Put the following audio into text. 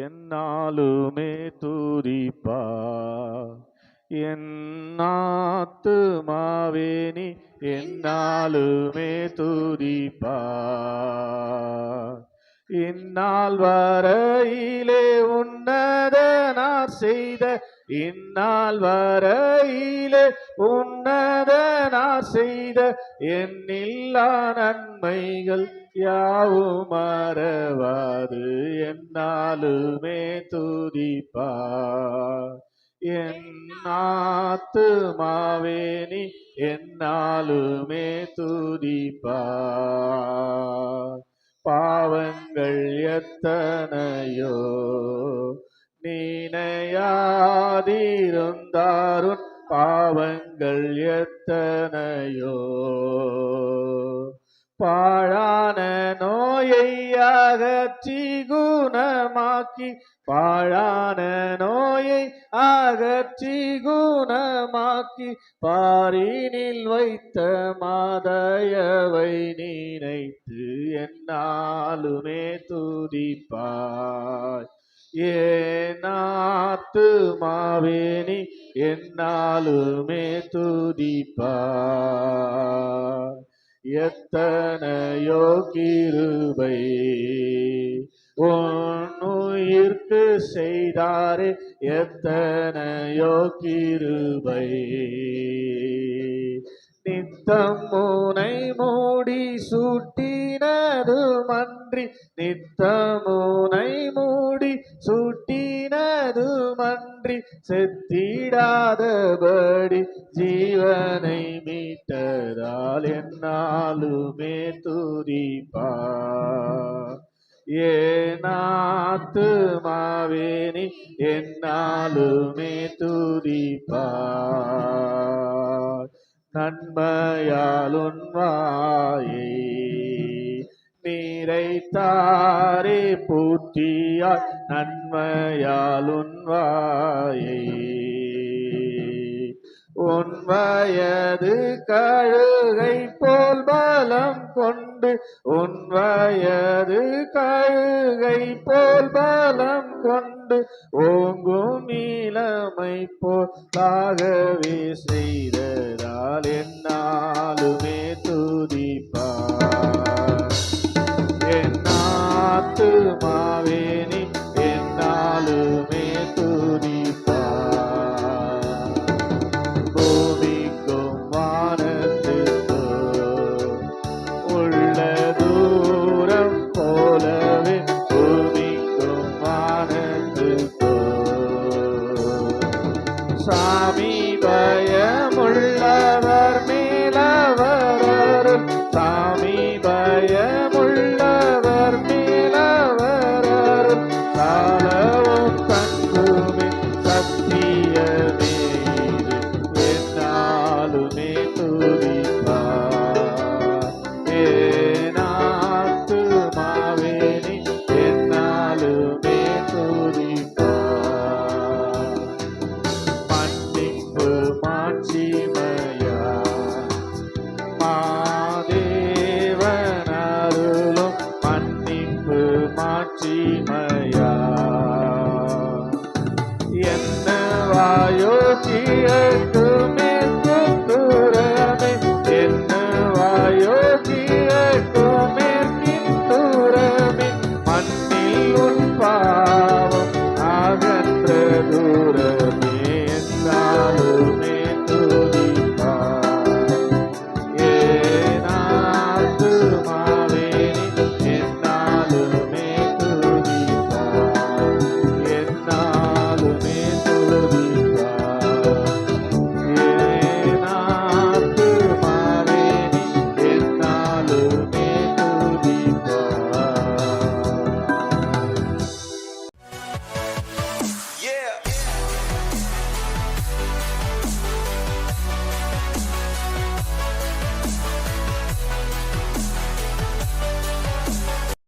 என்னாலுமே துதிப்பா. என் ஆத்துமாவே நீ என்னாலுமே துதிப்பா. இந்நாள் வரையிலே உன்னதனார் செய்த இந்நாள் வரையிலே உன்னதனார் செய்த எண்ணில்லா நன்மைகள் யாவும் மறவாது என்னாலுமே துதிப்பா. என் ஆத்துமாவே நீ என்னாலுமே துதிப்பா. பாவங்கள் எத்தனையோ நினையாதிருந்தாருன் பாவங்கள் எத்தனையோ. பாழான நோயை அகற்றி குணமாக்கி பாழான நோயை அகற்றி குணமாக்கி பாரினில் வைத்த மாதயவை நினைத்து என்னாலுமே துதிப்பாய். ஏன் ஆத்துமாவே நீ என்னாலுமே துதிப்பாய். எத்தனையோ கிருபை உன் உயிர்க்கு செய்தாரே எத்தனையோ கிருபை. நித்தம் முனை மூடி சூட்டினது மன்றி நித்தமுனை மூடி சூட்டினது மன்றி செத்திடாதபடி ஜீவனை மீட்டதால் என்னாலுமே துதிப்பா. ஏன் ஆத்துமாவே நீ என்னாலுமே துதிப்பா. நன்மையால் உன் வாயை நிறைத்தாரே பூட்டியால் நன்மையால் உன் வாயை. உன் வயது கழுகை போல் பலம் கொண்டு உன் வயது கழுகை போல் பலம் கொண்டு ஓங்கும் இளமை போலாகவே செய்ததால் என்னாலுமே துதிப்பா. என் ஆத்துமாவே நீ என்னாலுமே துதிப்பா. பூமிக்கும் வானத்துக்கும் உள்ள தூரம் போலவே பூமிக்கும் வானத்துக்கும் சாமி பயமுள்ளவர் மேலவரும் சாமி பயமுள்ளவர் மேலவரும் காலவும் தங்குமே சத்தியமே என்னாலுமே